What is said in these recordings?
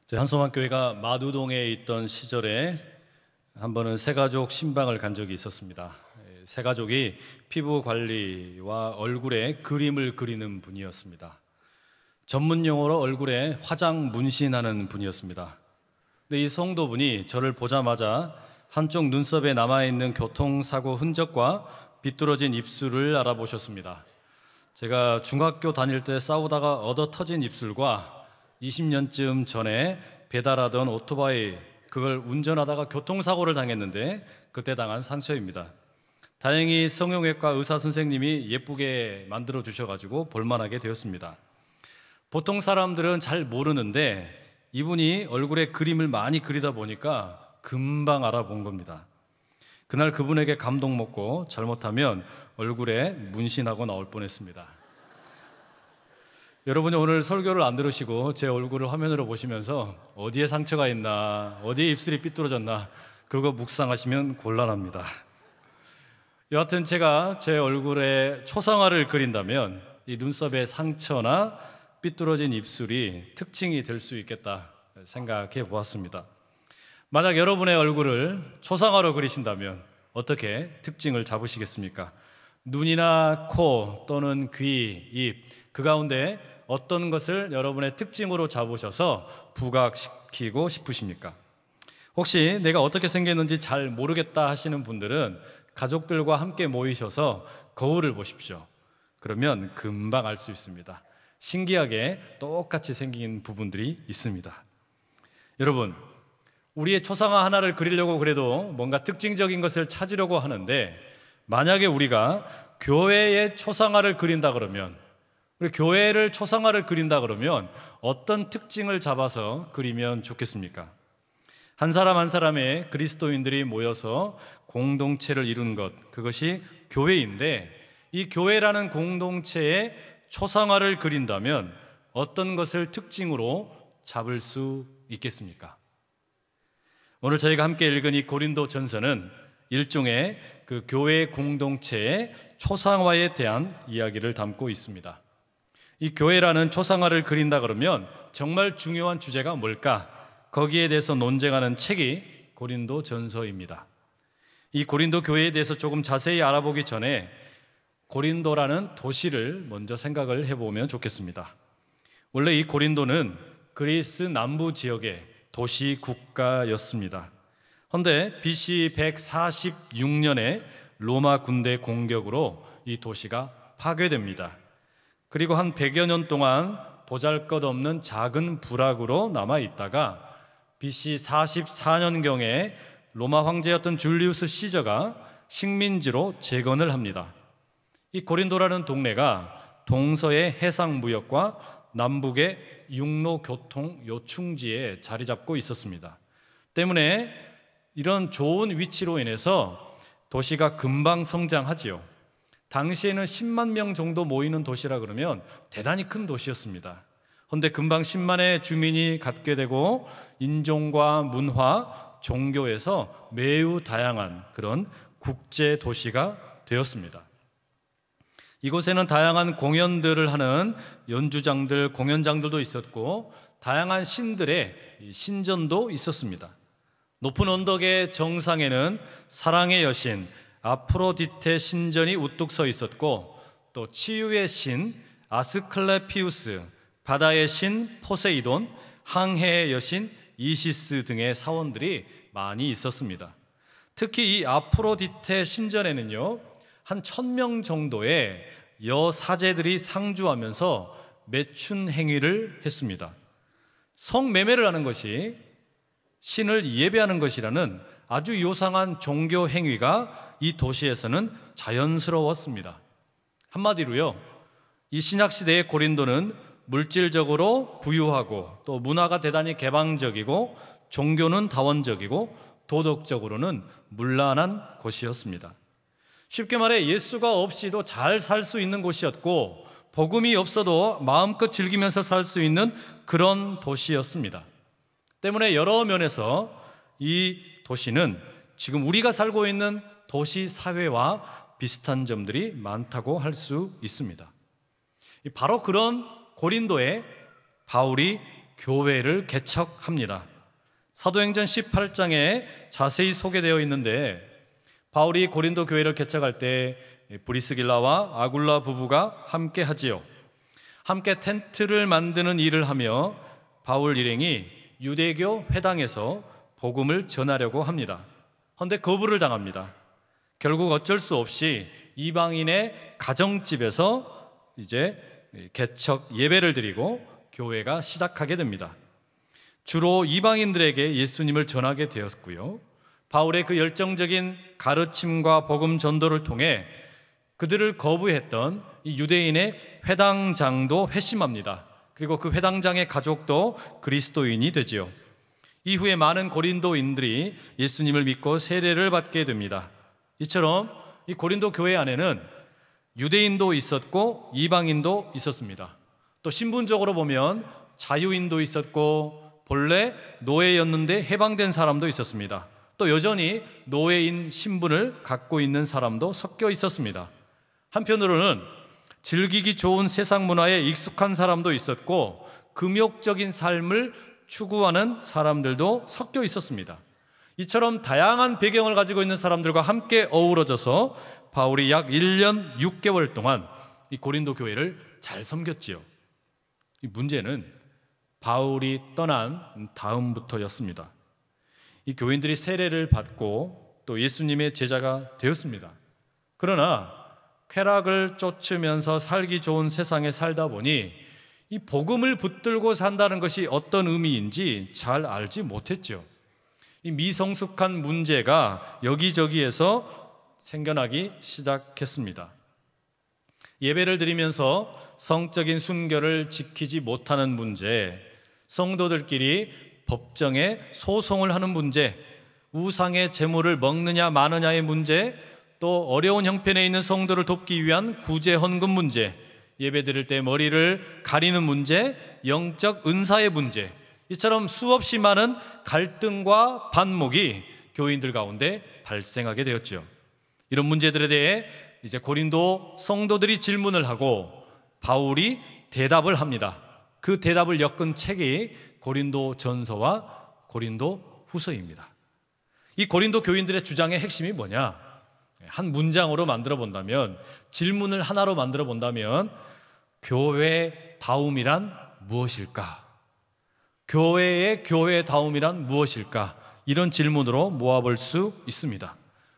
저희 한소망교회가 마두동에 있던 시절에 한 번은 새가족 신방을 간 적이 있었습니다. 새가족이 피부 관리와 얼굴에 그림을 그리는 분이었습니다. 전문 용어로 얼굴에 화장 문신하는 분이었습니다. 근데 이 성도분이 저를 보자마자 한쪽 눈썹에 남아있는 교통사고 흔적과 비뚤어진 입술을 알아보셨습니다. 제가 중학교 다닐 때 싸우다가 얻어 터진 입술과 20년쯤 전에 배달하던 오토바이, 그걸 운전하다가 교통사고를 당했는데 그때 당한 상처입니다. 다행히 성형외과 의사 선생님이 예쁘게 만들어 주셔가지고 볼만하게 되었습니다. 보통 사람들은 잘 모르는데 이분이 얼굴에 그림을 많이 그리다 보니까 금방 알아본 겁니다. 그날 그분에게 감동 먹고 잘못하면 얼굴에 문신하고 나올 뻔했습니다. 여러분이 오늘 설교를 안 들으시고 제 얼굴을 화면으로 보시면서 어디에 상처가 있나, 어디에 입술이 삐뚤어졌나, 그거 묵상하시면 곤란합니다. 여하튼 제가 제 얼굴에 초상화를 그린다면 이 눈썹의 상처나 삐뚤어진 입술이 특징이 될 수 있겠다 생각해 보았습니다. 만약 여러분의 얼굴을 초상화로 그리신다면 어떻게 특징을 잡으시겠습니까? 눈이나 코 또는 귀, 입, 그 가운데 어떤 것을 여러분의 특징으로 잡으셔서 부각시키고 싶으십니까? 혹시 내가 어떻게 생겼는지 잘 모르겠다 하시는 분들은 가족들과 함께 모이셔서 거울을 보십시오. 그러면 금방 알 수 있습니다. 신기하게 똑같이 생긴 부분들이 있습니다. 여러분, 우리의 초상화 하나를 그리려고 그래도 뭔가 특징적인 것을 찾으려고 하는데, 만약에 우리가 교회의 초상화를 그린다 그러면, 우리 교회를 초상화를 그린다 그러면 어떤 특징을 잡아서 그리면 좋겠습니까? 한 사람 한 사람의 그리스도인들이 모여서 공동체를 이룬 것, 그것이 교회인데, 이 교회라는 공동체의 초상화를 그린다면 어떤 것을 특징으로 잡을 수 있겠습니까? 오늘 저희가 함께 읽은 이 고린도 전서는 일종의 그 교회 공동체의 초상화에 대한 이야기를 담고 있습니다. 이 교회라는 초상화를 그린다 그러면 정말 중요한 주제가 뭘까? 거기에 대해서 논쟁하는 책이 고린도 전서입니다. 이 고린도 교회에 대해서 조금 자세히 알아보기 전에 고린도라는 도시를 먼저 생각을 해보면 좋겠습니다. 원래 이 고린도는 그리스 남부 지역의 도시 국가였습니다. 그런데 BC 146년에 로마 군대 공격으로 이 도시가 파괴됩니다. 그리고 한 100여 년 동안 보잘것없는 작은 부락으로 남아있다가 BC 44년경에 로마 황제였던 줄리우스 시저가 식민지로 재건을 합니다. 이 고린도라는 동네가 동서의 해상 무역과 남북의 육로 교통 요충지에 자리 잡고 있었습니다. 때문에 이런 좋은 위치로 인해서 도시가 금방 성장하지요. 당시에는 10만 명 정도 모이는 도시라 그러면 대단히 큰 도시였습니다. 그런데 금방 10만의 주민이 갖게 되고 인종과 문화, 종교에서 매우 다양한 그런 국제 도시가 되었습니다. 이곳에는 다양한 공연들을 하는 연주장들, 공연장들도 있었고 다양한 신들의 신전도 있었습니다. 높은 언덕의 정상에는 사랑의 여신 아프로디테 신전이 우뚝 서 있었고, 또 치유의 신 아스클레피우스, 바다의 신 포세이돈, 항해의 여신 이시스 등의 사원들이 많이 있었습니다. 특히 이 아프로디테 신전에는요, 한 1000명 정도의 여사제들이 상주하면서 매춘 행위를 했습니다. 성매매를 하는 것이 신을 예배하는 것이라는 아주 요상한 종교 행위가 이 도시에서는 자연스러웠습니다. 한마디로요, 이 신약시대의 고린도는 물질적으로 부유하고 또 문화가 대단히 개방적이고 종교는 다원적이고 도덕적으로는 문란한 곳이었습니다. 쉽게 말해 예수가 없이도 잘 살 수 있는 곳이었고, 복음이 없어도 마음껏 즐기면서 살 수 있는 그런 도시였습니다. 때문에 여러 면에서 이 도시는 지금 우리가 살고 있는 도시 사회와 비슷한 점들이 많다고 할 수 있습니다. 바로 그런 고린도에 바울이 교회를 개척합니다. 사도행전 18장에 자세히 소개되어 있는데, 바울이 고린도 교회를 개척할 때 브리스길라와 아굴라 부부가 함께 하지요. 함께 텐트를 만드는 일을 하며 바울 일행이 유대교 회당에서 복음을 전하려고 합니다. 그런데 거부를 당합니다. 결국 어쩔 수 없이 이방인의 가정집에서 이제 개척 예배를 드리고 교회가 시작하게 됩니다. 주로 이방인들에게 예수님을 전하게 되었고요. 바울의 그 열정적인 가르침과 복음 전도를 통해 그들을 거부했던 이 유대인의 회당장도 회심합니다. 그리고 그 회당장의 가족도 그리스도인이 되지요. 이후에 많은 고린도인들이 예수님을 믿고 세례를 받게 됩니다. 이처럼 이 고린도 교회 안에는 유대인도 있었고 이방인도 있었습니다. 또 신분적으로 보면 자유인도 있었고 본래 노예였는데 해방된 사람도 있었습니다. 또 여전히 노예인 신분을 갖고 있는 사람도 섞여 있었습니다. 한편으로는 즐기기 좋은 세상 문화에 익숙한 사람도 있었고 금욕적인 삶을 추구하는 사람들도 섞여 있었습니다. 이처럼 다양한 배경을 가지고 있는 사람들과 함께 어우러져서 바울이 약 1년 6개월 동안 이 고린도 교회를 잘 섬겼지요. 이 문제는 바울이 떠난 다음부터였습니다. 이 교인들이 세례를 받고 또 예수님의 제자가 되었습니다. 그러나 쾌락을 쫓으면서 살기 좋은 세상에 살다 보니 이 복음을 붙들고 산다는 것이 어떤 의미인지 잘 알지 못했죠. 이 미성숙한 문제가 여기저기에서 생겨나기 시작했습니다. 예배를 드리면서 성적인 순결을 지키지 못하는 문제, 성도들끼리 법정에 소송을 하는 문제, 우상의 제물을 먹느냐 마느냐의 문제, 또 어려운 형편에 있는 성도를 돕기 위한 구제 헌금 문제, 예배 드릴 때 머리를 가리는 문제, 영적 은사의 문제, 이처럼 수없이 많은 갈등과 반목이 교인들 가운데 발생하게 되었죠. 이런 문제들에 대해 이제 고린도 성도들이 질문을 하고 바울이 대답을 합니다. 그 대답을 엮은 책이 고린도 전서와 고린도 후서입니다. 이 고린도 교인들의 주장의 핵심이 뭐냐? 한 문장으로 만들어 본다면, 질문을 하나로 만들어 본다면, 교회다움이란 무엇일까? 교회의 교회다움이란 무엇일까? 이런 질문으로 모아볼 수 있습니다.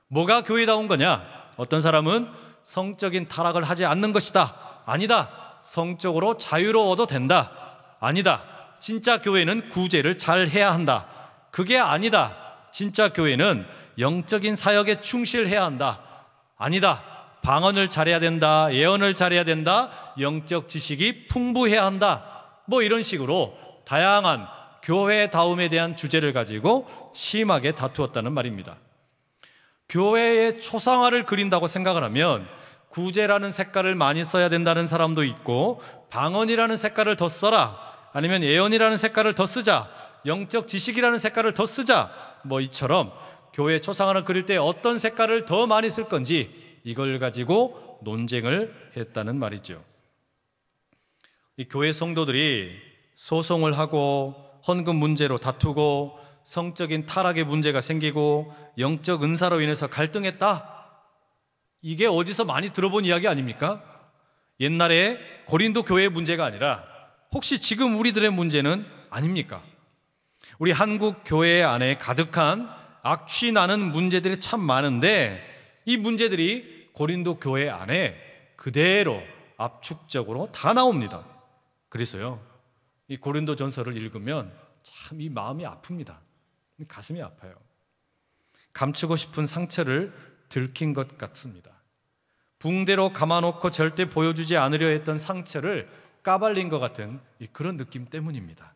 뭐가 교회다운 거냐? 어떤 사람은 성적인 타락을 하지 않는 것이다. 아니다. 성적으로 자유로워도 된다. 아니다. 진짜 교회는 구제를 잘 해야 한다. 그게 아니다. 진짜 교회는 영적인 사역에 충실해야 한다. 아니다. 방언을 잘해야 된다. 예언을 잘해야 된다. 영적 지식이 풍부해야 한다. 뭐 이런 식으로 다양한 교회다움에 대한 주제를 가지고 심하게 다투었다는 말입니다. 교회의 초상화를 그린다고 생각을 하면 구제라는 색깔을 많이 써야 된다는 사람도 있고, 방언이라는 색깔을 더 써라, 아니면 예언이라는 색깔을 더 쓰자, 영적 지식이라는 색깔을 더 쓰자, 뭐 이처럼 교회 초상화를 그릴 때 어떤 색깔을 더 많이 쓸 건지 이걸 가지고 논쟁을 했다는 말이죠. 이 교회 성도들이 소송을 하고 헌금 문제로 다투고 성적인 타락의 문제가 생기고 영적 은사로 인해서 갈등했다. 이게 어디서 많이 들어본 이야기 아닙니까? 옛날에 고린도 교회의 문제가 아니라 혹시 지금 우리들의 문제는 아닙니까? 우리 한국 교회 안에 가득한 악취 나는 문제들이 참 많은데 이 문제들이 고린도 교회 안에 그대로 압축적으로 다 나옵니다. 그래서요, 이 고린도 전서를 읽으면 참 이 마음이 아픕니다. 가슴이 아파요. 감추고 싶은 상처를 들킨 것 같습니다. 붕대로 감아놓고 절대 보여주지 않으려 했던 상처를 까발린 것 같은 그런 느낌 때문입니다.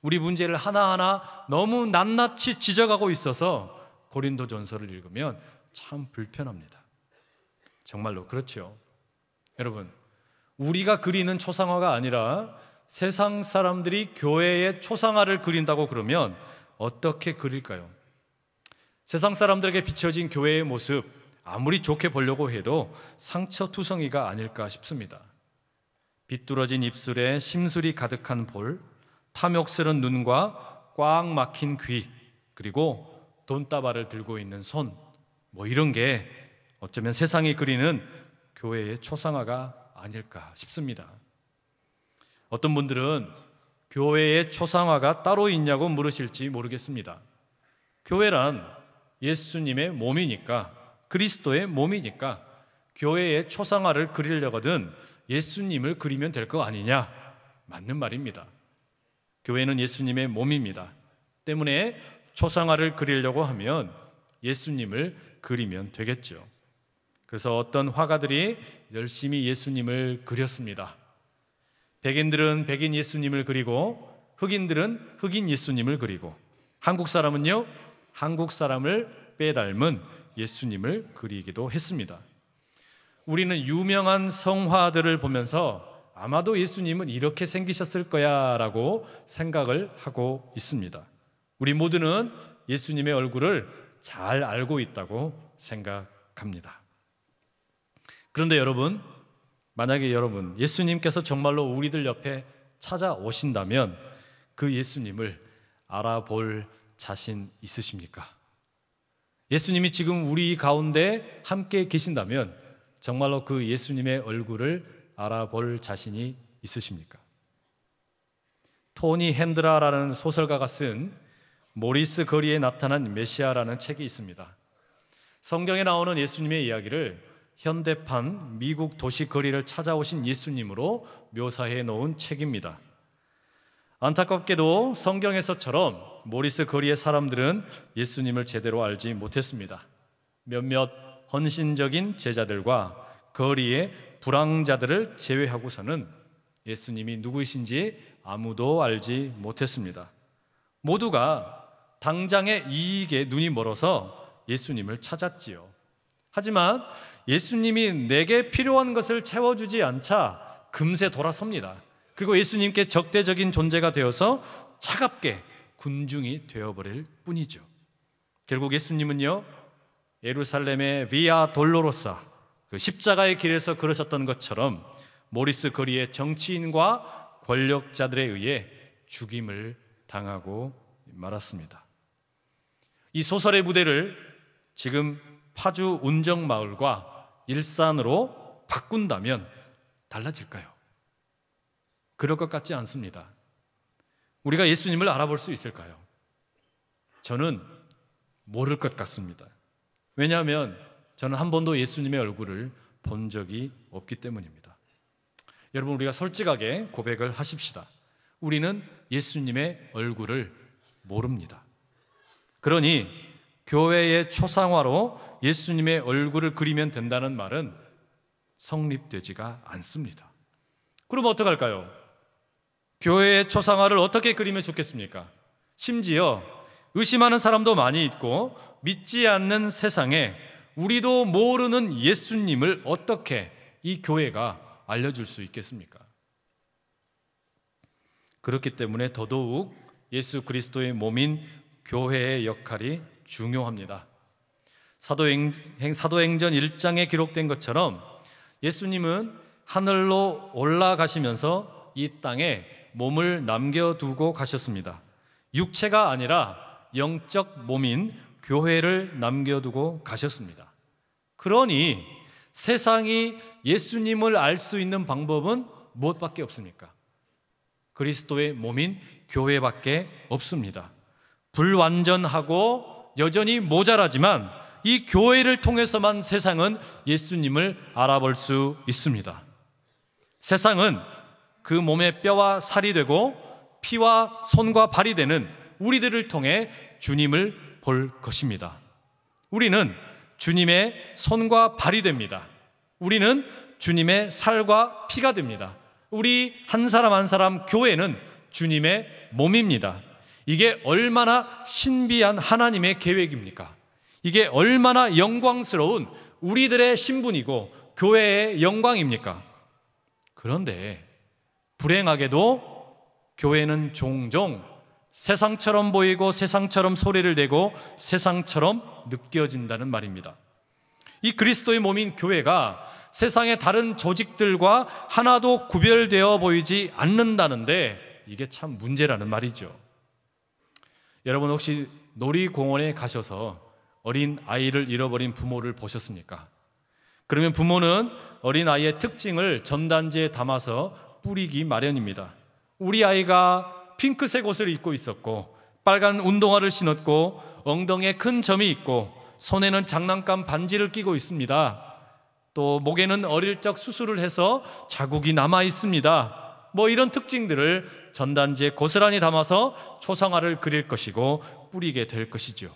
우리 문제를 하나하나 너무 낱낱이 지적하고 있어서 고린도 전서를 읽으면 참 불편합니다. 정말로 그렇죠. 여러분, 우리가 그리는 초상화가 아니라 세상 사람들이 교회의 초상화를 그린다고 그러면 어떻게 그릴까요? 세상 사람들에게 비춰진 교회의 모습, 아무리 좋게 보려고 해도 상처투성이가 아닐까 싶습니다. 비뚤어진 입술에 심술이 가득한 볼, 탐욕스런 눈과 꽉 막힌 귀, 그리고 돈다발을 들고 있는 손, 이런 게 어쩌면 세상이 그리는 교회의 초상화가 아닐까 싶습니다. 어떤 분들은 교회의 초상화가 따로 있냐고 물으실지 모르겠습니다. 교회란 예수님의 몸이니까, 그리스도의 몸이니까 교회의 초상화를 그리려거든 예수님을 그리면 될 거 아니냐? 맞는 말입니다. 교회는 예수님의 몸입니다. 때문에 초상화를 그리려고 하면 예수님을 그리면 되겠죠. 그래서 어떤 화가들이 열심히 예수님을 그렸습니다. 백인들은 백인 예수님을 그리고 흑인들은 흑인 예수님을 그리고 한국 사람은요, 한국 사람을 빼닮은 예수님을 그리기도 했습니다. 우리는 유명한 성화들을 보면서 아마도 예수님은 이렇게 생기셨을 거야 라고 생각을 하고 있습니다. 우리 모두는 예수님의 얼굴을 잘 알고 있다고 생각합니다. 그런데 여러분, 만약에 여러분 예수님께서 정말로 우리들 옆에 찾아오신다면 그 예수님을 알아볼 자신 있으십니까? 예수님이 지금 우리 가운데 함께 계신다면 정말로 그 예수님의 얼굴을 알아볼 자신이 있으십니까? 토니 핸드라라는 소설가가 쓴 모리스 거리에 나타난 메시아라는 책이 있습니다. 성경에 나오는 예수님의 이야기를 현대판 미국 도시 거리를 찾아오신 예수님으로 묘사해 놓은 책입니다. 안타깝게도 성경에서처럼 모리스 거리의 사람들은 예수님을 제대로 알지 못했습니다. 몇몇 헌신적인 제자들과 거리의 불황자들을 제외하고서는 예수님이 누구이신지 아무도 알지 못했습니다. 모두가 당장의 이익에 눈이 멀어서 예수님을 찾았지요. 하지만 예수님이 내게 필요한 것을 채워주지 않자 금세 돌아섭니다. 그리고 예수님께 적대적인 존재가 되어서 차갑게 군중이 되어버릴 뿐이죠. 결국 예수님은요, 예루살렘의 비아 돌로로사, 그 십자가의 길에서 걸으셨던 것처럼 모리스 거리의 정치인과 권력자들에 의해 죽임을 당하고 말았습니다. 이 소설의 무대를 지금 파주 운정마을과 일산으로 바꾼다면 달라질까요? 그럴 것 같지 않습니다. 우리가 예수님을 알아볼 수 있을까요? 저는 모를 것 같습니다. 왜냐하면 저는 한 번도 예수님의 얼굴을 본 적이 없기 때문입니다. 여러분, 우리가 솔직하게 고백을 하십시다. 우리는 예수님의 얼굴을 모릅니다. 그러니 교회의 초상화로 예수님의 얼굴을 그리면 된다는 말은 성립되지가 않습니다. 그럼 어떡할까요? 교회의 초상화를 어떻게 그리면 좋겠습니까? 심지어 의심하는 사람도 많이 있고 믿지 않는 세상에 우리도 모르는 예수님을 어떻게 이 교회가 알려줄 수 있겠습니까? 그렇기 때문에 더더욱 예수 그리스도의 몸인 교회의 역할이 중요합니다. 사도행전 1장에 기록된 것처럼 예수님은 하늘로 올라가시면서 이 땅에 몸을 남겨두고 가셨습니다. 육체가 아니라 영적 몸인 교회를 남겨두고 가셨습니다. 그러니 세상이 예수님을 알 수 있는 방법은 무엇밖에 없습니까? 그리스도의 몸인 교회밖에 없습니다. 불완전하고 여전히 모자라지만 이 교회를 통해서만 세상은 예수님을 알아볼 수 있습니다. 세상은 그 몸의 뼈와 살이 되고 피와 손과 발이 되는 우리들을 통해 주님을 볼 것입니다. 우리는 주님의 손과 발이 됩니다. 우리는 주님의 살과 피가 됩니다. 우리 한 사람 한 사람 교회는 주님의 몸입니다. 이게 얼마나 신비한 하나님의 계획입니까? 이게 얼마나 영광스러운 우리들의 신분이고 교회의 영광입니까? 그런데 불행하게도 교회는 종종 세상처럼 보이고 세상처럼 소리를 내고 세상처럼 느껴진다는 말입니다. 이 그리스도의 몸인 교회가 세상의 다른 조직들과 하나도 구별되어 보이지 않는다는데 이게 참 문제라는 말이죠. 여러분 혹시 놀이공원에 가셔서 어린 아이를 잃어버린 부모를 보셨습니까? 그러면 부모는 어린 아이의 특징을 전단지에 담아서 뿌리기 마련입니다. 우리 아이가 핑크색 옷을 입고 있었고 빨간 운동화를 신었고 엉덩이에 큰 점이 있고 손에는 장난감 반지를 끼고 있습니다. 또 목에는 어릴 적 수술을 해서 자국이 남아 있습니다. 이런 특징들을 전단지에 고스란히 담아서 초상화를 그릴 것이고 뿌리게 될 것이죠.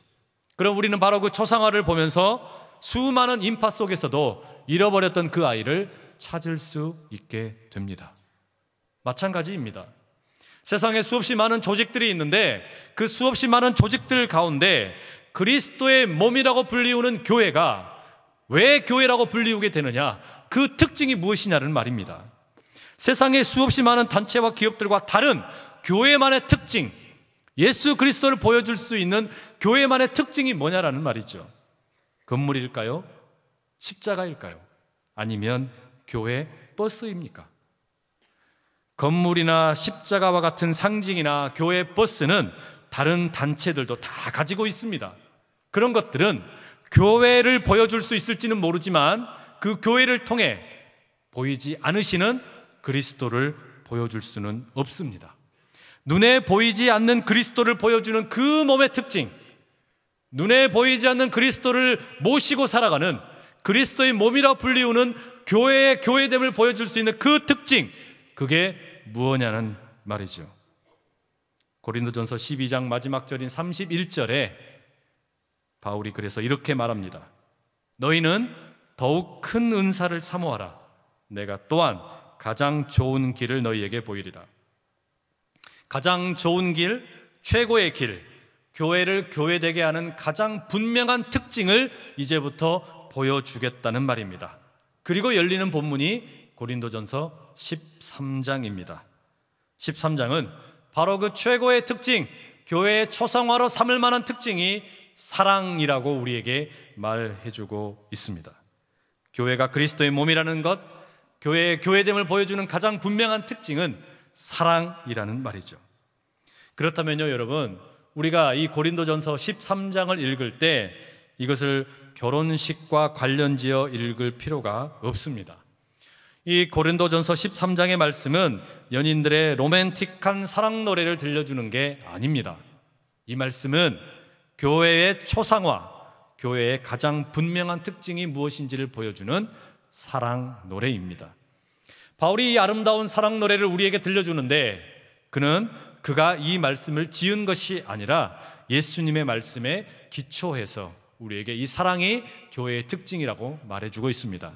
그럼 우리는 바로 그 초상화를 보면서 수많은 인파 속에서도 잃어버렸던 그 아이를 찾을 수 있게 됩니다. 마찬가지입니다. 세상에 수없이 많은 조직들이 있는데 그 수없이 많은 조직들 가운데 그리스도의 몸이라고 불리우는 교회가 왜 교회라고 불리우게 되느냐? 그 특징이 무엇이냐는 말입니다. 세상에 수없이 많은 단체와 기업들과 다른 교회만의 특징, 예수 그리스도를 보여줄 수 있는 교회만의 특징이 뭐냐라는 말이죠. 건물일까요? 십자가일까요? 아니면 교회 버스입니까? 건물이나 십자가와 같은 상징이나 교회 버스는 다른 단체들도 다 가지고 있습니다. 그런 것들은 교회를 보여줄 수 있을지는 모르지만 그 교회를 통해 보이지 않으시는 그리스도를 보여줄 수는 없습니다. 눈에 보이지 않는 그리스도를 보여주는 그 몸의 특징, 눈에 보이지 않는 그리스도를 모시고 살아가는 그리스도의 몸이라 불리우는 교회의 교회됨을 보여줄 수 있는 그 특징, 그게 무엇냐는 말이죠. 고린도전서 12장 마지막 절인 31절에 바울이 그래서 이렇게 말합니다. 너희는 더욱 큰 은사를 사모하라. 내가 또한 가장 좋은 길을 너희에게 보이리라. 가장 좋은 길, 최고의 길, 교회를 교회되게 하는 가장 분명한 특징을 이제부터 보여주겠다는 말입니다. 그리고 열리는 본문이 고린도전서 13장입니다. 13장은 바로 그 최고의 특징, 교회의 초상화로 삼을 만한 특징이 사랑이라고 우리에게 말해주고 있습니다. 교회가 그리스도의 몸이라는 것, 교회의 교회됨을 보여주는 가장 분명한 특징은 사랑이라는 말이죠. 그렇다면요, 여러분, 우리가 이 고린도전서 13장을 읽을 때 이것을 결혼식과 관련지어 읽을 필요가 없습니다. 이 고린도전서 13장의 말씀은 연인들의 로맨틱한 사랑 노래를 들려주는 게 아닙니다. 이 말씀은 교회의 초상화, 교회의 가장 분명한 특징이 무엇인지를 보여주는 사랑 노래입니다. 바울이 이 아름다운 사랑 노래를 우리에게 들려주는데 그가 이 말씀을 지은 것이 아니라 예수님의 말씀에 기초해서 우리에게 이 사랑이 교회의 특징이라고 말해주고 있습니다.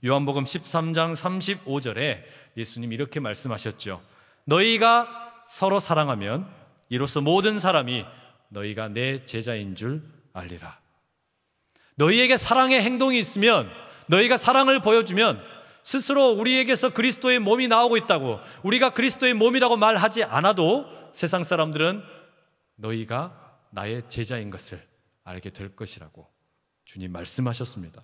요한복음 13장 35절에 예수님이 이렇게 말씀하셨죠. 너희가 서로 사랑하면 이로써 모든 사람이 너희가 내 제자인 줄 알리라. 너희에게 사랑의 행동이 있으면, 너희가 사랑을 보여주면 스스로 우리에게서 그리스도의 몸이 나오고 있다고, 우리가 그리스도의 몸이라고 말하지 않아도 세상 사람들은 너희가 나의 제자인 것을 알게 될 것이라고 주님 말씀하셨습니다.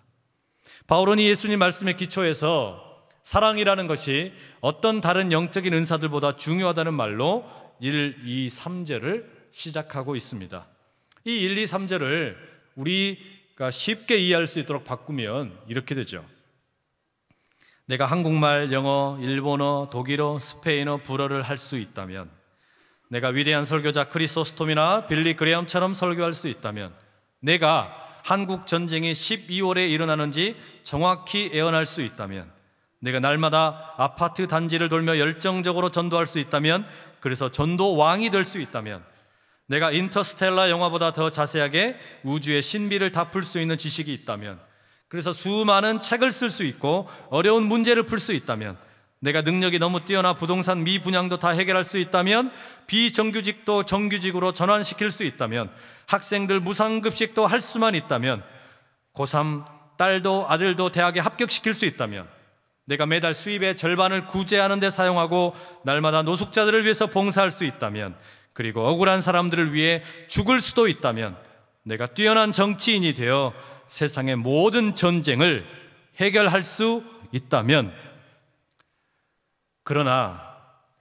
바울은 이 예수님 말씀에 기초해서 사랑이라는 것이 어떤 다른 영적인 은사들보다 중요하다는 말로 1, 2, 3절을 시작하고 있습니다. 이 1, 2, 3절을 우리가 쉽게 이해할 수 있도록 바꾸면 이렇게 되죠. 내가 한국말, 영어, 일본어, 독일어, 스페인어, 불어를 할 수 있다면, 내가 위대한 설교자 크리소스톰이나 빌리 그레엄처럼 설교할 수 있다면, 내가 한국 전쟁이 12월에 일어나는지 정확히 예언할 수 있다면, 내가 날마다 아파트 단지를 돌며 열정적으로 전도할 수 있다면, 그래서 전도 왕이 될 수 있다면, 내가 인터스텔라 영화보다 더 자세하게 우주의 신비를 다 풀 수 있는 지식이 있다면, 그래서 수많은 책을 쓸 수 있고 어려운 문제를 풀 수 있다면, 내가 능력이 너무 뛰어나 부동산 미분양도 다 해결할 수 있다면, 비정규직도 정규직으로 전환시킬 수 있다면, 학생들 무상급식도 할 수만 있다면, 고3 딸도 아들도 대학에 합격시킬 수 있다면, 내가 매달 수입의 절반을 구제하는 데 사용하고 날마다 노숙자들을 위해서 봉사할 수 있다면, 그리고 억울한 사람들을 위해 죽을 수도 있다면, 내가 뛰어난 정치인이 되어 세상의 모든 전쟁을 해결할 수 있다면, 그러나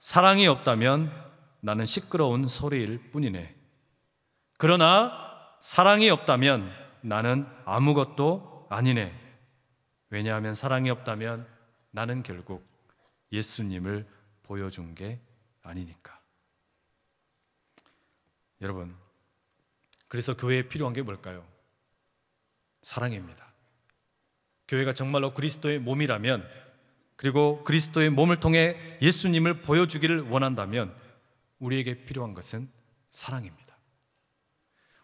사랑이 없다면 나는 시끄러운 소리일 뿐이네. 그러나 사랑이 없다면 나는 아무것도 아니네. 왜냐하면 사랑이 없다면 나는 결국 예수님을 보여준 게 아니니까. 여러분, 그래서 교회에 필요한 게 뭘까요? 사랑입니다. 교회가 정말로 그리스도의 몸이라면, 그리고 그리스도의 몸을 통해 예수님을 보여주기를 원한다면 우리에게 필요한 것은 사랑입니다.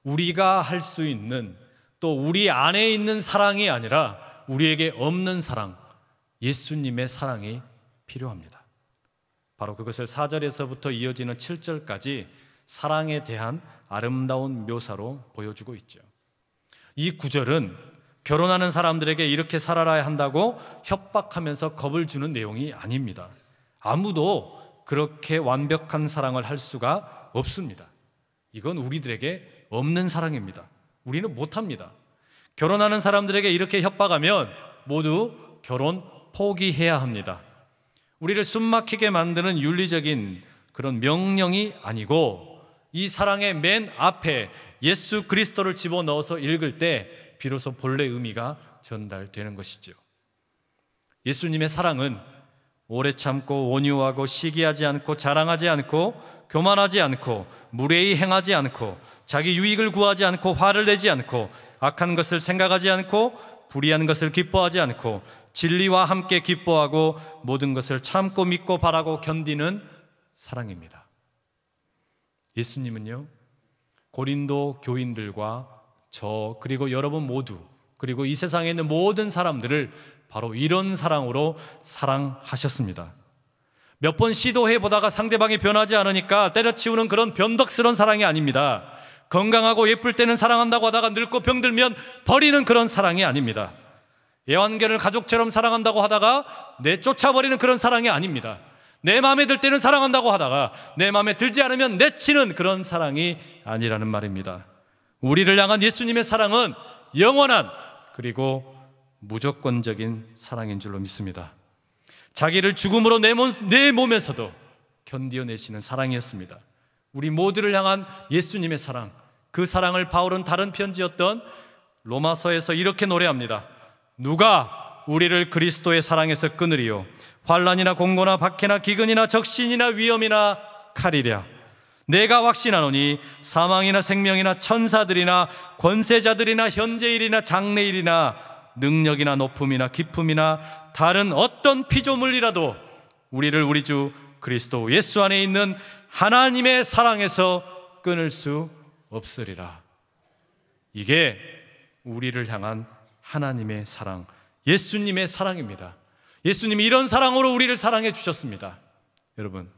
우리가 할 수 있는, 또 우리 안에 있는 사랑이 아니라 우리에게 없는 사랑, 예수님의 사랑이 필요합니다. 바로 그것을 4절에서부터 이어지는 7절까지 사랑에 대한 아름다운 묘사로 보여주고 있죠. 이 구절은 결혼하는 사람들에게 이렇게 살아야 한다고 협박하면서 겁을 주는 내용이 아닙니다. 아무도 그렇게 완벽한 사랑을 할 수가 없습니다. 이건 우리들에게 없는 사랑입니다. 우리는 못합니다. 결혼하는 사람들에게 이렇게 협박하면 모두 결혼 포기해야 합니다. 우리를 숨막히게 만드는 윤리적인 그런 명령이 아니고, 이 사랑의 맨 앞에 예수 그리스도를 집어넣어서 읽을 때 비로소 본래 의미가 전달되는 것이죠. 예수님의 사랑은 오래 참고 온유하고 시기하지 않고 자랑하지 않고 교만하지 않고 무례히 행하지 않고 자기 유익을 구하지 않고 화를 내지 않고 악한 것을 생각하지 않고 불의한 것을 기뻐하지 않고 진리와 함께 기뻐하고 모든 것을 참고 믿고 바라고 견디는 사랑입니다. 예수님은요, 고린도 교인들과 저, 그리고 여러분 모두, 그리고 이 세상에 있는 모든 사람들을 바로 이런 사랑으로 사랑하셨습니다. 몇 번 시도해 보다가 상대방이 변하지 않으니까 때려치우는 그런 변덕스러운 사랑이 아닙니다. 건강하고 예쁠 때는 사랑한다고 하다가 늙고 병들면 버리는 그런 사랑이 아닙니다. 애완견을 가족처럼 사랑한다고 하다가 내쫓아버리는 그런 사랑이 아닙니다. 내 마음에 들 때는 사랑한다고 하다가 내 마음에 들지 않으면 내치는 그런 사랑이 아니라는 말입니다. 우리를 향한 예수님의 사랑은 영원한, 그리고 무조건적인 사랑인 줄로 믿습니다. 자기를 죽음으로 내 몸에서도 견디어내시는 사랑이었습니다. 우리 모두를 향한 예수님의 사랑, 그 사랑을 바울은 다른 편지였던 로마서에서 이렇게 노래합니다. 누가 우리를 그리스도의 사랑에서 끊으리요? 환난이나 공고나 박해나 기근이나 적신이나 위험이나 칼이랴. 내가 확신하노니 사망이나 생명이나 천사들이나 권세자들이나 현재일이나 장래일이나 능력이나 높음이나 깊음이나 다른 어떤 피조물이라도 우리를 우리 주 그리스도 예수 안에 있는 하나님의 사랑에서 끊을 수 없으리라. 이게 우리를 향한 하나님의 사랑, 예수님의 사랑입니다. 예수님이 이런 사랑으로 우리를 사랑해 주셨습니다. 여러분,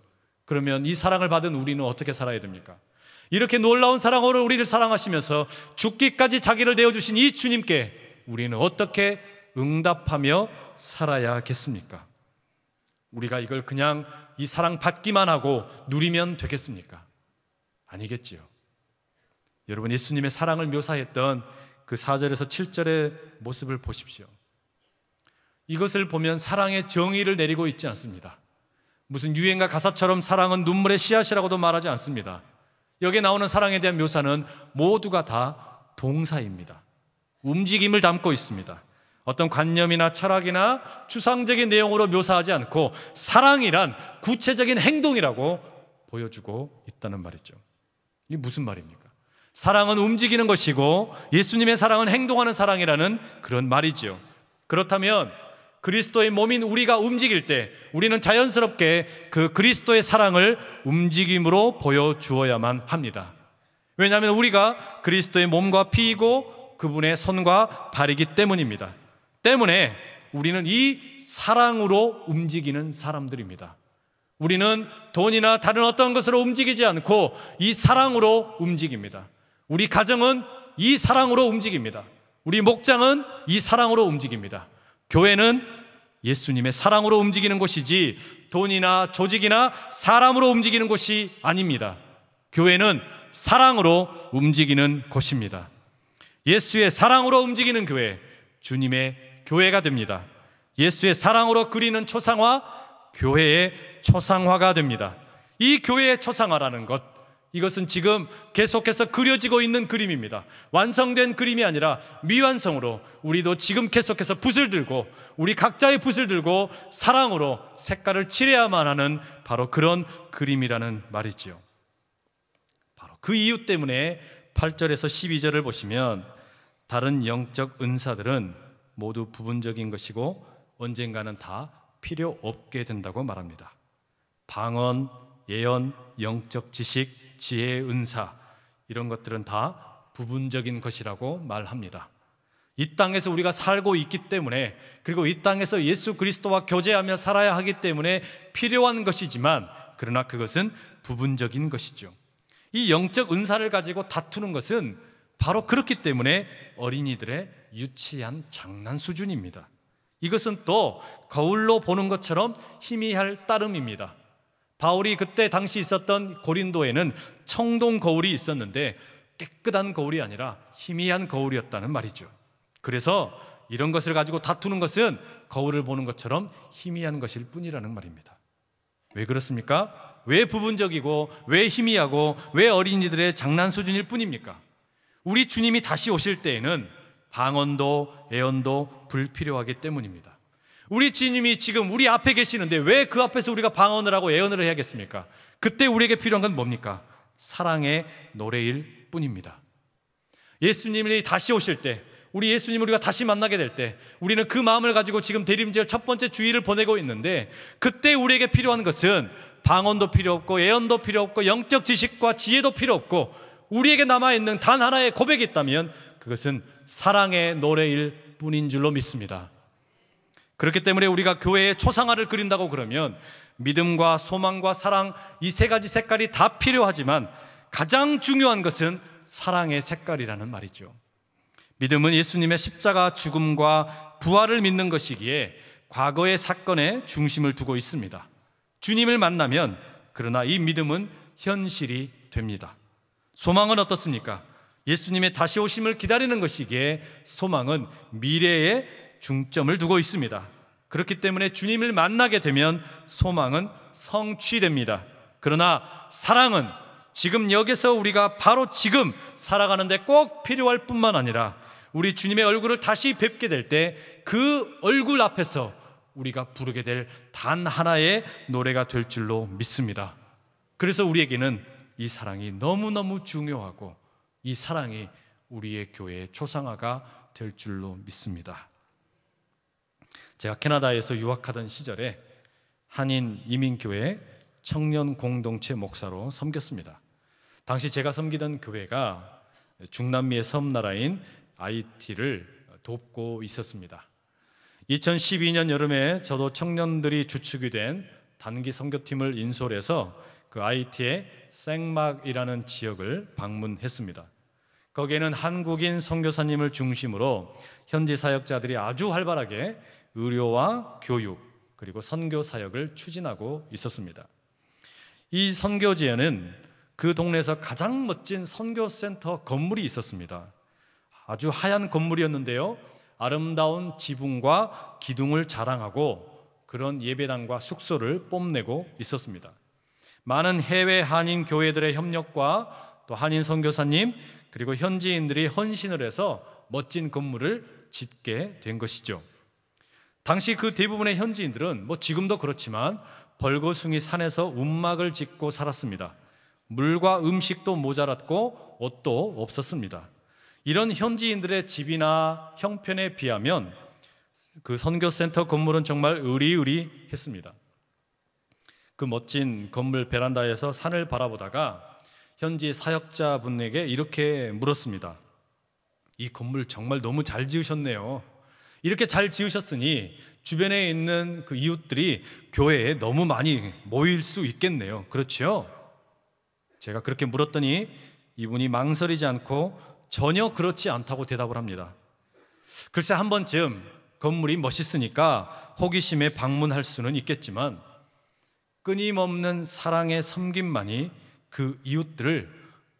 그러면 이 사랑을 받은 우리는 어떻게 살아야 됩니까? 이렇게 놀라운 사랑으로 우리를 사랑하시면서 죽기까지 자기를 내어주신 이 주님께 우리는 어떻게 응답하며 살아야겠습니까? 우리가 이걸 그냥 이 사랑 받기만 하고 누리면 되겠습니까? 아니겠지요. 여러분, 예수님의 사랑을 묘사했던 그 4절에서 7절의 모습을 보십시오. 이것을 보면 사랑의 정의를 내리고 있지 않습니다. 무슨 유행가 가사처럼 사랑은 눈물의 씨앗이라고도 말하지 않습니다. 여기에 나오는 사랑에 대한 묘사는 모두가 다 동사입니다. 움직임을 담고 있습니다. 어떤 관념이나 철학이나 추상적인 내용으로 묘사하지 않고 사랑이란 구체적인 행동이라고 보여주고 있다는 말이죠. 이게 무슨 말입니까? 사랑은 움직이는 것이고 예수님의 사랑은 행동하는 사랑이라는 그런 말이죠. 그렇다면 그리스도의 몸인 우리가 움직일 때 우리는 자연스럽게 그 그리스도의 사랑을 움직임으로 보여주어야만 합니다. 왜냐하면 우리가 그리스도의 몸과 피이고 그분의 손과 발이기 때문입니다. 때문에 우리는 이 사랑으로 움직이는 사람들입니다. 우리는 돈이나 다른 어떤 것으로 움직이지 않고 이 사랑으로 움직입니다. 우리 가정은 이 사랑으로 움직입니다. 우리 목장은 이 사랑으로 움직입니다. 교회는 예수님의 사랑으로 움직이는 곳이지 돈이나 조직이나 사람으로 움직이는 곳이 아닙니다. 교회는 사랑으로 움직이는 곳입니다. 예수의 사랑으로 움직이는 교회, 주님의 교회가 됩니다. 예수의 사랑으로 그리는 초상화, 교회의 초상화가 됩니다. 이 교회의 초상화라는 것, 이것은 지금 계속해서 그려지고 있는 그림입니다. 완성된 그림이 아니라 미완성으로 우리도 지금 계속해서 붓을 들고, 우리 각자의 붓을 들고 사랑으로 색깔을 칠해야만 하는 바로 그런 그림이라는 말이지요. 바로 그 이유 때문에 8절에서 12절을 보시면 다른 영적 은사들은 모두 부분적인 것이고 언젠가는 다 필요 없게 된다고 말합니다. 방언, 예언, 영적 지식, 지혜의 은사, 이런 것들은 다 부분적인 것이라고 말합니다. 이 땅에서 우리가 살고 있기 때문에, 그리고 이 땅에서 예수 그리스도와 교제하며 살아야 하기 때문에 필요한 것이지만, 그러나 그것은 부분적인 것이죠. 이 영적 은사를 가지고 다투는 것은 바로 그렇기 때문에 어린이들의 유치한 장난 수준입니다. 이것은 또 거울로 보는 것처럼 희미할 따름입니다. 바울이 그때 당시 있었던 고린도에는 청동 거울이 있었는데 깨끗한 거울이 아니라 희미한 거울이었다는 말이죠. 그래서 이런 것을 가지고 다투는 것은 거울을 보는 것처럼 희미한 것일 뿐이라는 말입니다. 왜 그렇습니까? 왜 부분적이고 왜 희미하고 왜 어린이들의 장난 수준일 뿐입니까? 우리 주님이 다시 오실 때에는 방언도 예언도 불필요하기 때문입니다. 우리 주님이 지금 우리 앞에 계시는데 왜 그 앞에서 우리가 방언을 하고 예언을 해야겠습니까? 그때 우리에게 필요한 건 뭡니까? 사랑의 노래일 뿐입니다. 예수님이 다시 오실 때, 우리 예수님을 우리가 다시 만나게 될 때, 우리는 그 마음을 가지고 지금 대림절 첫 번째 주일을 보내고 있는데, 그때 우리에게 필요한 것은 방언도 필요 없고 예언도 필요 없고 영적 지식과 지혜도 필요 없고, 우리에게 남아있는 단 하나의 고백이 있다면 그것은 사랑의 노래일 뿐인 줄로 믿습니다. 그렇기 때문에 우리가 교회의 초상화를 그린다고 그러면 믿음과 소망과 사랑, 이 세 가지 색깔이 다 필요하지만 가장 중요한 것은 사랑의 색깔이라는 말이죠. 믿음은 예수님의 십자가 죽음과 부활을 믿는 것이기에 과거의 사건에 중심을 두고 있습니다. 주님을 만나면 그러나 이 믿음은 현실이 됩니다. 소망은 어떻습니까? 예수님의 다시 오심을 기다리는 것이기에 소망은 미래에 중점을 두고 있습니다. 그렇기 때문에 주님을 만나게 되면 소망은 성취됩니다. 그러나 사랑은 지금 여기서 우리가 바로 지금 살아가는데 꼭 필요할 뿐만 아니라 우리 주님의 얼굴을 다시 뵙게 될 때 그 얼굴 앞에서 우리가 부르게 될 단 하나의 노래가 될 줄로 믿습니다. 그래서 우리에게는 이 사랑이 너무너무 중요하고 이 사랑이 우리의 교회의 초상화가 될 줄로 믿습니다. 제가 캐나다에서 유학하던 시절에 한인 이민교회 청년 공동체 목사로 섬겼습니다. 당시 제가 섬기던 교회가 중남미의 섬나라인 아이티를 돕고 있었습니다. 2012년 여름에 저도 청년들이 주축이 된 단기 선교팀을 인솔해서 그 아이티의 생막이라는 지역을 방문했습니다. 거기에는 한국인 선교사님을 중심으로 현지 사역자들이 아주 활발하게 의료와 교육 그리고 선교 사역을 추진하고 있었습니다. 이 선교지에는 그 동네에서 가장 멋진 선교센터 건물이 있었습니다. 아주 하얀 건물이었는데요, 아름다운 지붕과 기둥을 자랑하고 그런 예배당과 숙소를 뽐내고 있었습니다. 많은 해외 한인 교회들의 협력과 또 한인 선교사님 그리고 현지인들이 헌신을 해서 멋진 건물을 짓게 된 것이죠. 당시 그 대부분의 현지인들은 지금도 그렇지만 벌거숭이 산에서 움막을 짓고 살았습니다. 물과 음식도 모자랐고 옷도 없었습니다. 이런 현지인들의 집이나 형편에 비하면 그 선교센터 건물은 정말 으리으리했습니다. 그 멋진 건물 베란다에서 산을 바라보다가 현지 사역자분에게 이렇게 물었습니다. 이 건물 정말 너무 잘 지으셨네요. 이렇게 잘 지으셨으니 주변에 있는 그 이웃들이 교회에 너무 많이 모일 수 있겠네요. 그렇죠? 제가 그렇게 물었더니 이분이 망설이지 않고 전혀 그렇지 않다고 대답을 합니다. 글쎄 한 번쯤 건물이 멋있으니까 호기심에 방문할 수는 있겠지만 끊임없는 사랑의 섬김만이 그 이웃들을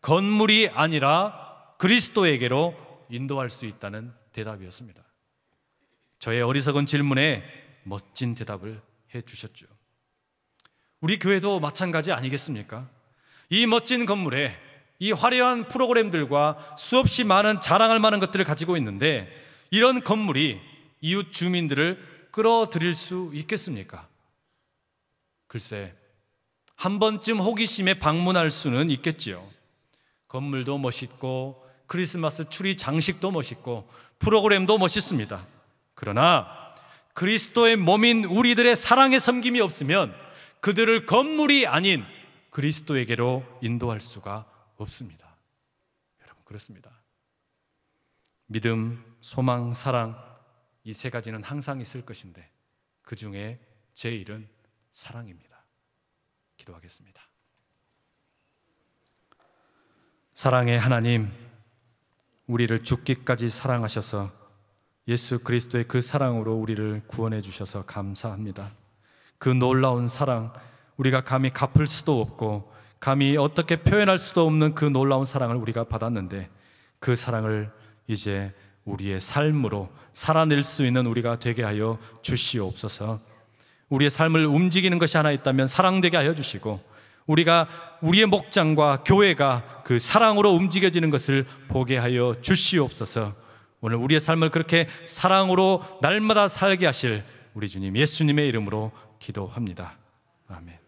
건물이 아니라 그리스도에게로 인도할 수 있다는 대답이었습니다. 저의 어리석은 질문에 멋진 대답을 해주셨죠. 우리 교회도 마찬가지 아니겠습니까? 이 멋진 건물에 이 화려한 프로그램들과 수없이 많은 자랑할 만한 것들을 가지고 있는데, 이런 건물이 이웃 주민들을 끌어들일 수 있겠습니까? 글쎄, 한 번쯤 호기심에 방문할 수는 있겠지요. 건물도 멋있고 크리스마스 추리 장식도 멋있고 프로그램도 멋있습니다. 그러나 그리스도의 몸인 우리들의 사랑의 섬김이 없으면 그들을 건물이 아닌 그리스도에게로 인도할 수가 없습니다. 여러분, 그렇습니다. 믿음, 소망, 사랑, 이 세 가지는 항상 있을 것인데 그 중에 제일은 사랑입니다. 기도하겠습니다. 사랑의 하나님, 우리를 죽기까지 사랑하셔서 예수 그리스도의 그 사랑으로 우리를 구원해 주셔서 감사합니다. 그 놀라운 사랑, 우리가 감히 갚을 수도 없고 감히 어떻게 표현할 수도 없는 그 놀라운 사랑을 우리가 받았는데, 그 사랑을 이제 우리의 삶으로 살아낼 수 있는 우리가 되게 하여 주시옵소서. 우리의 삶을 움직이는 것이 하나 있다면 사랑되게 하여 주시고, 우리의 목장과 교회가 그 사랑으로 움직여지는 것을 보게 하여 주시옵소서. 오늘 우리의 삶을 그렇게 사랑으로 날마다 살게 하실 우리 주님 예수님의 이름으로 기도합니다. 아멘.